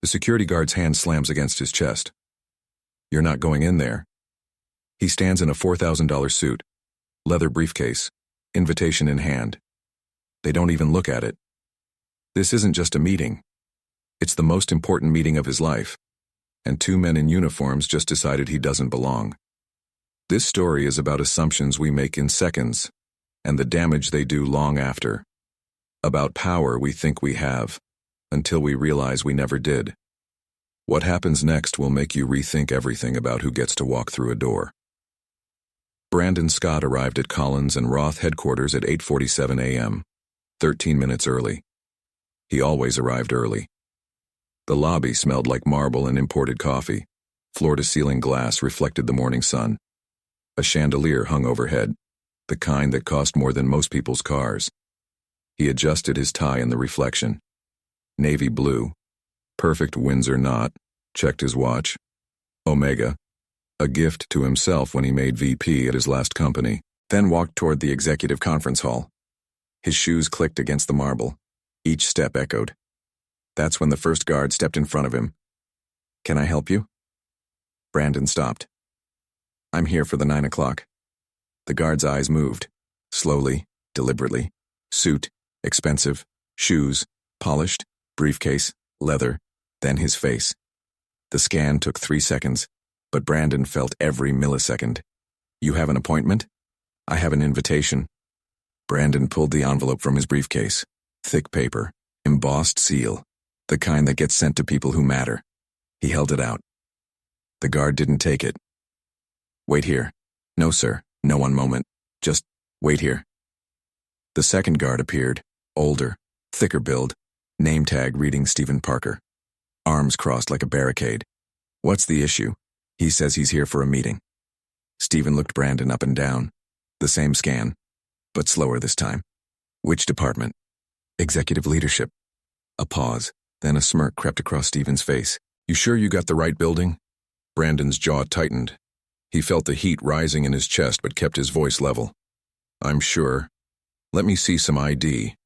The security guard's hand slams against his chest. You're not going in there. He stands in a $4,000 suit, leather briefcase, invitation in hand. They don't even look at it. This isn't just a meeting. It's the most important meeting of his life, and two men in uniforms just decided he doesn't belong. This story is about assumptions we make in seconds, and the damage they do long after. About power we think we have, until we realize we never did. What happens next will make you rethink everything about who gets to walk through a door. Brandon Scott arrived at Collins and Roth headquarters at 8:47 a.m., 13 minutes early. He always arrived early. The lobby smelled like marble and imported coffee. Floor-to-ceiling glass reflected the morning sun. A chandelier hung overhead, the kind that cost more than most people's cars. He adjusted his tie in the reflection. Navy blue. Perfect Windsor knot. Checked his watch. Omega. A gift to himself when he made VP at his last company. Then walked toward the executive conference hall. His shoes clicked against the marble. Each step echoed. That's when the first guard stepped in front of him. Can I help you? Brandon stopped. I'm here for the 9 o'clock. The guard's eyes moved. Slowly, deliberately. Suit, expensive, shoes, polished, briefcase, leather, then his face. The scan took 3 seconds, but Brandon felt every millisecond. You have an appointment? I have an invitation. Brandon pulled the envelope from his briefcase. Thick paper, embossed seal, the kind that gets sent to people who matter. He held it out. The guard didn't take it. Wait here. No, sir. No, one moment. Just wait here. The second guard appeared, older, thicker build, name tag reading Stephen Parker. Arms crossed like a barricade. What's the issue? He says he's here for a meeting. Stephen looked Brandon up and down. The same scan, but slower this time. Which department? Executive leadership. A pause, then a smirk crept across Stephen's face. You sure you got the right building? Brandon's jaw tightened. He felt the heat rising in his chest but kept his voice level. I'm sure. Let me see some ID.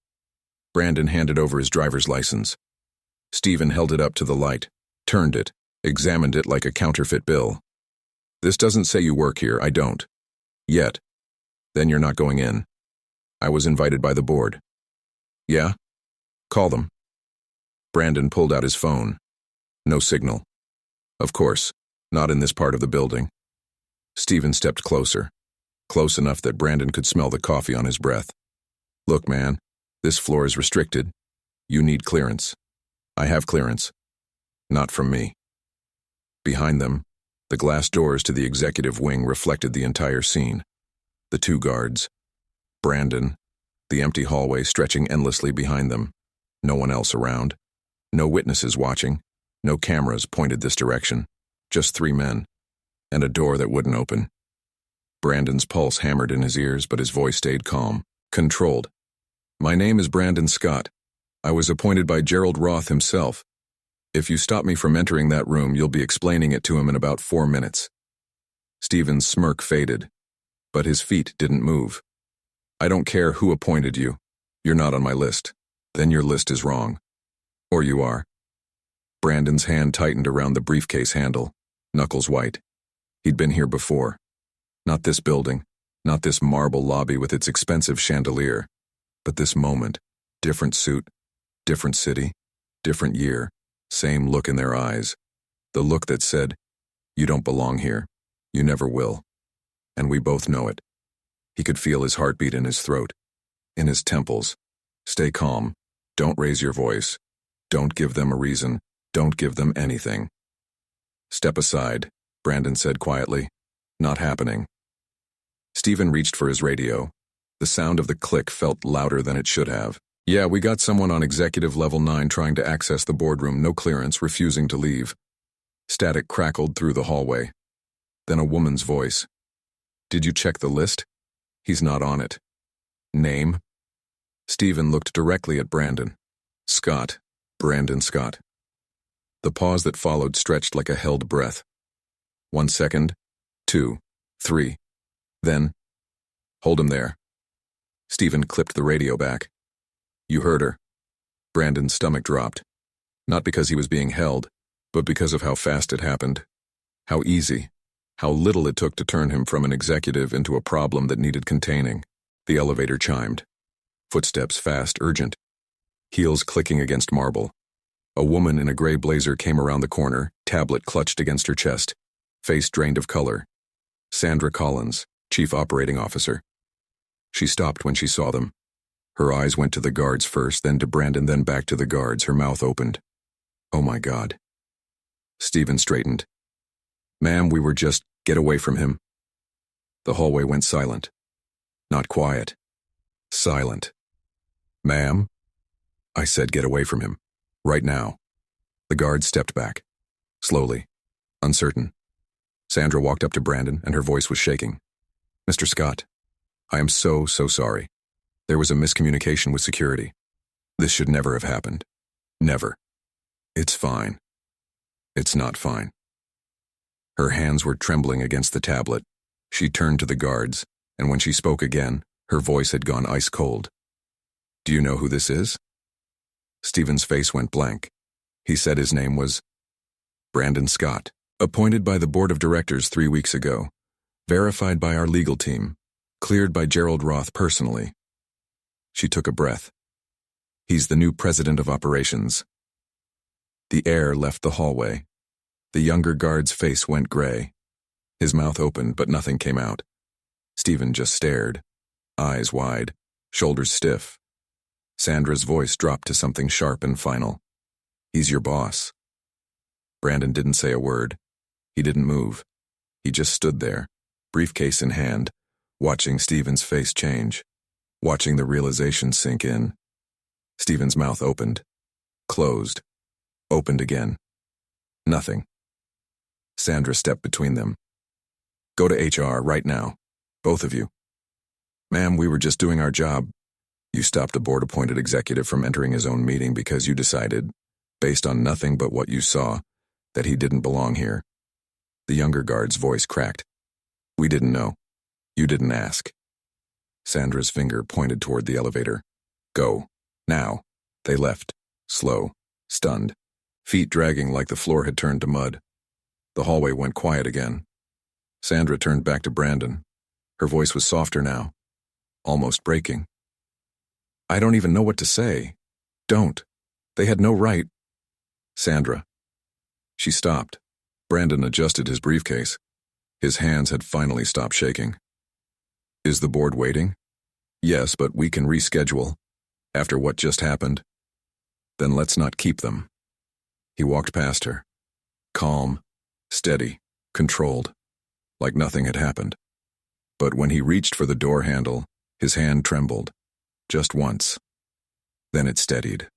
Brandon handed over his driver's license. Stephen held it up to the light, turned it, examined it like a counterfeit bill. This doesn't say you work here, I don't. Yet. Then you're not going in. I was invited by the board. Yeah? Call them. Brandon pulled out his phone. No signal. Of course, not in this part of the building. Stephen stepped closer, close enough that Brandon could smell the coffee on his breath. Look, man, this floor is restricted. You need clearance. I have clearance. Not from me. Behind them, the glass doors to the executive wing reflected the entire scene. The two guards. Brandon. The empty hallway stretching endlessly behind them. No one else around. No witnesses watching. No cameras pointed this direction. Just 3 men. And a door that wouldn't open. Brandon's pulse hammered in his ears, but his voice stayed calm, controlled. My name is Brandon Scott. I was appointed by Gerald Roth himself. If you stop me from entering that room, you'll be explaining it to him in about 4 minutes. Stephen's smirk faded, but his feet didn't move. I don't care who appointed you. You're not on my list. Then your list is wrong. Or you are. Brandon's hand tightened around the briefcase handle, knuckles white. He'd been here before. Not this building, not this marble lobby with its expensive chandelier, but this moment. Different suit, different city, different year, same look in their eyes. The look that said, you don't belong here. You never will. And we both know it. He could feel his heartbeat in his throat, in his temples. Stay calm. Don't raise your voice. Don't give them a reason. Don't give them anything. Step aside, Brandon said quietly. Not happening. Stephen reached for his radio. The sound of the click felt louder than it should have. Yeah, we got someone on executive level 9 trying to access the boardroom, no clearance, refusing to leave. Static crackled through the hallway. Then a woman's voice. Did you check the list? He's not on it. Name? Stephen looked directly at Brandon. Scott. Brandon Scott. The pause that followed stretched like a held breath. 1 second. 2. 3. Then, hold him there. Stephen clipped the radio back. You heard her. Brandon's stomach dropped. Not because he was being held, but because of how fast it happened. How easy. How little it took to turn him from an executive into a problem that needed containing. The elevator chimed. Footsteps fast, urgent. Heels clicking against marble. A woman in a gray blazer came around the corner, tablet clutched against her chest. Face drained of color. Sandra Collins, Chief Operating Officer. She stopped when she saw them. Her eyes went to the guards first, then to Brandon, then back to the guards, her mouth opened. Oh my God. Stephen straightened. Ma'am, we were just, get away from him. The hallway went silent. Not quiet. Silent. Ma'am? I said get away from him. Right now. The guard stepped back. Slowly. Uncertain. Sandra walked up to Brandon, and her voice was shaking. Mr. Scott, I am so sorry. There was a miscommunication with security. This should never have happened. Never. It's fine. It's not fine. Her hands were trembling against the tablet. She turned to the guards, and when she spoke again, her voice had gone ice cold. Do you know who this is? Stephen's face went blank. He said his name was Brandon Scott, appointed by the board of directors 3 weeks ago, verified by our legal team, cleared by Gerald Roth personally. She took a breath. He's the new president of operations. The air left the hallway. The younger guard's face went gray. His mouth opened, but nothing came out. Stephen just stared, eyes wide, shoulders stiff. Sandra's voice dropped to something sharp and final. He's your boss. Brandon didn't say a word. He didn't move. He just stood there, briefcase in hand, watching Stephen's face change, watching the realization sink in. Stephen's mouth opened, closed, opened again. Nothing. Sandra stepped between them. Go to HR right now, both of you. Ma'am, we were just doing our job. You stopped a board-appointed executive from entering his own meeting because you decided, based on nothing but what you saw, that he didn't belong here. The younger guard's voice cracked. We didn't know. You didn't ask. Sandra's finger pointed toward the elevator. Go. Now. They left. Slow. Stunned. Feet dragging like the floor had turned to mud. The hallway went quiet again. Sandra turned back to Brandon. Her voice was softer now. Almost breaking. I don't even know what to say. Don't. They had no right. Sandra. She stopped. Brandon adjusted his briefcase. His hands had finally stopped shaking. Is the board waiting? Yes, but we can reschedule. After what just happened. Then let's not keep them. He walked past her. Calm, steady, controlled, like nothing had happened. But when he reached for the door handle, his hand trembled. Just once. Then it steadied.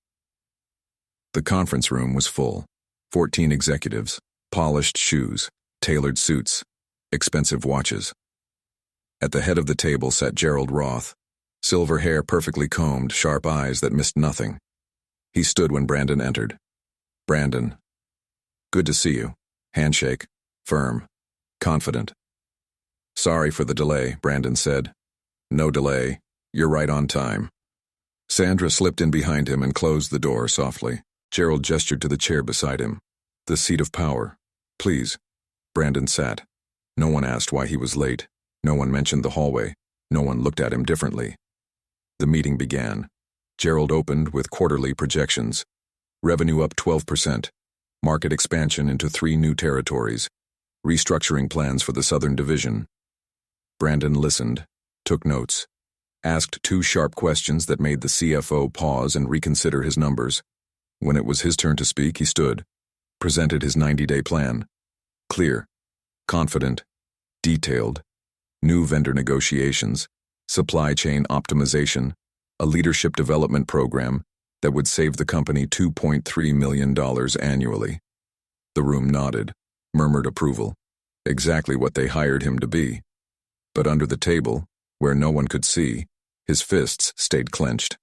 The conference room was full. 14 executives, polished shoes, tailored suits, expensive watches. At the head of the table sat Gerald Roth, silver hair perfectly combed, sharp eyes that missed nothing. He stood when Brandon entered. Brandon. Good to see you. Handshake. Firm. Confident. Sorry for the delay, Brandon said. No delay. You're right on time. Sandra slipped in behind him and closed the door softly. Gerald gestured to the chair beside him. The seat of power. Please. Brandon sat. No one asked why he was late. No one mentioned the hallway. No one looked at him differently. The meeting began. Gerald opened with quarterly projections. Revenue up 12%. Market expansion into 3 new territories. Restructuring plans for the Southern Division. Brandon listened, took notes, asked 2 sharp questions that made the CFO pause and reconsider his numbers. When it was his turn to speak, he stood, presented his 90-day plan. Clear, confident, detailed, new vendor negotiations, supply chain optimization, a leadership development program that would save the company $2.3 million annually. The room nodded, murmured approval. Exactly what they hired him to be. But under the table, where no one could see, his fists stayed clenched.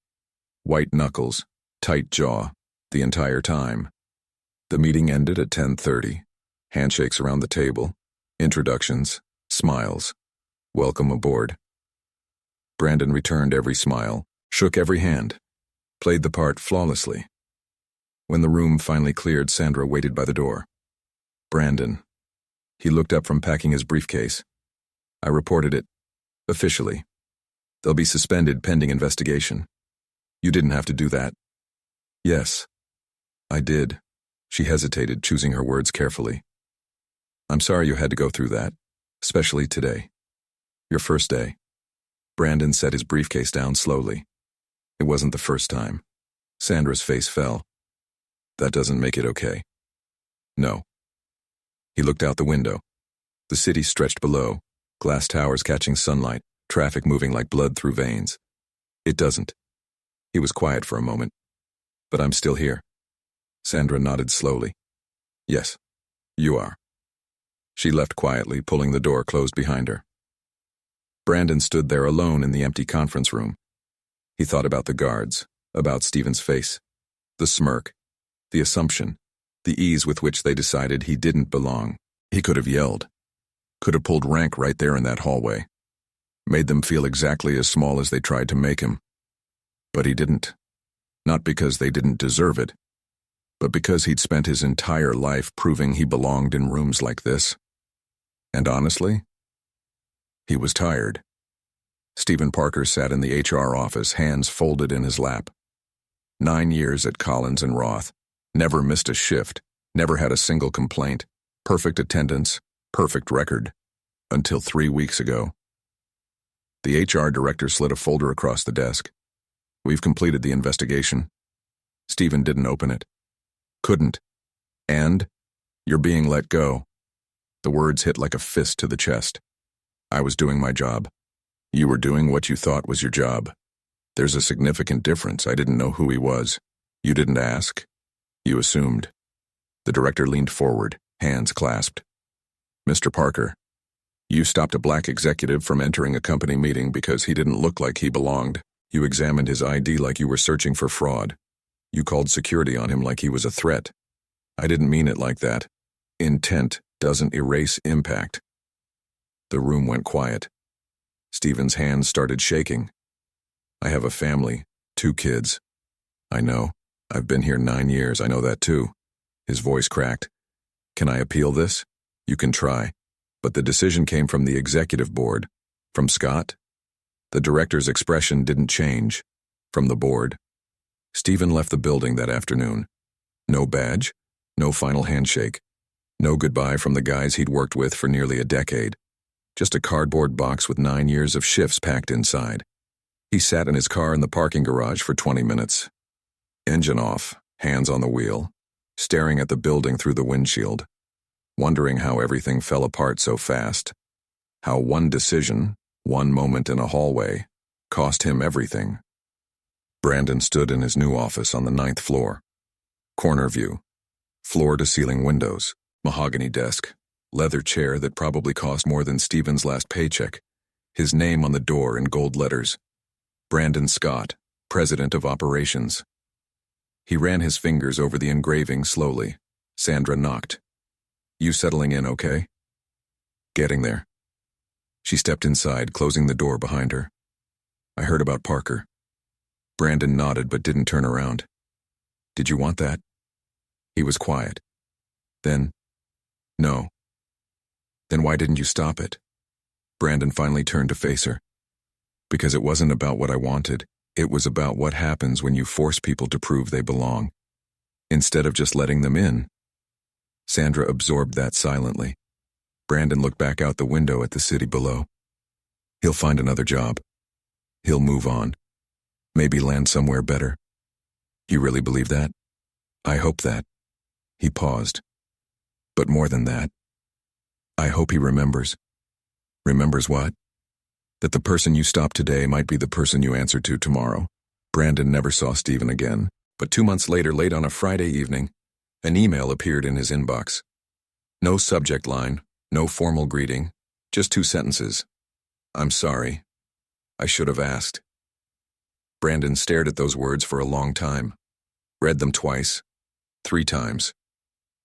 White knuckles, tight jaw, the entire time. The meeting ended at 10:30. Handshakes around the table, introductions, smiles. Welcome aboard. Brandon returned every smile, shook every hand, played the part flawlessly. When the room finally cleared, Sandra waited by the door. Brandon. He looked up from packing his briefcase. I reported it. Officially. They'll be suspended pending investigation. You didn't have to do that. Yes. I did. She hesitated, choosing her words carefully. I'm sorry you had to go through that, especially today. Your first day. Brandon set his briefcase down slowly. It wasn't the first time. Sandra's face fell. That doesn't make it okay. No. He looked out the window. The city stretched below, glass towers catching sunlight, traffic moving like blood through veins. It doesn't. He was quiet for a moment. But I'm still here. Sandra nodded slowly. Yes, you are. She left quietly, pulling the door closed behind her. Brandon stood there alone in the empty conference room. He thought about the guards, about Stephen's face, the smirk, the assumption, the ease with which they decided he didn't belong. He could have yelled, could have pulled rank right there in that hallway, made them feel exactly as small as they tried to make him. But he didn't. Not because they didn't deserve it, but because he'd spent his entire life proving he belonged in rooms like this. And honestly, he was tired. Stephen Parker sat in the HR office, hands folded in his lap. 9 years at Collins and Roth, never missed a shift, never had a single complaint, perfect attendance, perfect record, until 3 weeks ago. The HR director slid a folder across the desk. We've completed the investigation. Stephen didn't open it. Couldn't. And you're being let go. The words hit like a fist to the chest. I was doing my job. You were doing what you thought was your job. There's a significant difference. I didn't know who he was. You didn't ask. You assumed. The director leaned forward, hands clasped. Mr. Parker, you stopped a black executive from entering a company meeting because he didn't look like he belonged. You examined his ID like you were searching for fraud. You called security on him like he was a threat. I didn't mean it like that. Intent doesn't erase impact. The room went quiet. Stephen's hands started shaking. I have a family, 2 kids. I know. I've been here 9 years. I know that too. His voice cracked. Can I appeal this? You can try. But the decision came from the executive board. From Scott? The director's expression didn't change. From the board. Stephen left the building that afternoon. No badge, no final handshake, no goodbye from the guys he'd worked with for nearly a decade. Just a cardboard box with 9 years of shifts packed inside. He sat in his car in the parking garage for 20 minutes. Engine off, hands on the wheel, staring at the building through the windshield, wondering how everything fell apart so fast. How one decision, one moment in a hallway, cost him everything. Brandon stood in his new office on the 9th floor. Corner view. Floor-to-ceiling windows, mahogany desk, leather chair that probably cost more than Stephen's last paycheck, his name on the door in gold letters. Brandon Scott, President of Operations. He ran his fingers over the engraving slowly. Sandra knocked. You settling in okay? Getting there. She stepped inside, closing the door behind her. I heard about Parker. Brandon nodded but didn't turn around. Did you want that? He was quiet. Then, no. Then why didn't you stop it? Brandon finally turned to face her. Because it wasn't about what I wanted. It was about what happens when you force people to prove they belong, instead of just letting them in. Sandra absorbed that silently. Brandon looked back out the window at the city below. He'll find another job. He'll move on. Maybe land somewhere better. You really believe that? I hope that. He paused. But more than that, I hope he remembers. Remembers what? That the person you stopped today might be the person you answer to tomorrow. Brandon never saw Stephen again, but 2 months later, late on a Friday evening, an email appeared in his inbox. No subject line, no formal greeting, just 2 sentences. I'm sorry. I should have asked. Brandon stared at those words for a long time, read them twice, 3 times.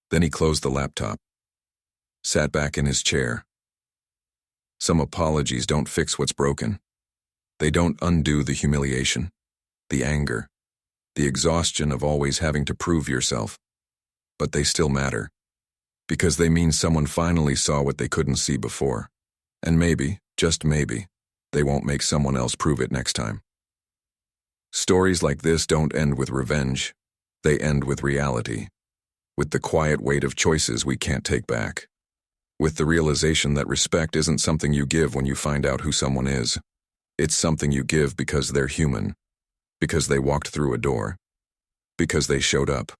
Then he closed the laptop, sat back in his chair. Some apologies don't fix what's broken. They don't undo the humiliation, the anger, the exhaustion of always having to prove yourself. But they still matter, because they mean someone finally saw what they couldn't see before. And maybe, just maybe, they won't make someone else prove it next time. Stories like this don't end with revenge. They end with reality, with the quiet weight of choices we can't take back, with the realization that respect isn't something you give when you find out who someone is. It's something you give because they're human, because they walked through a door, because they showed up.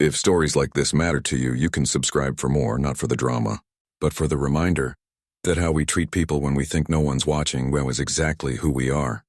If stories like this matter to you, you can subscribe for more, not for the drama, but for the reminder that how we treat people when we think no one's watching, well, is exactly who we are.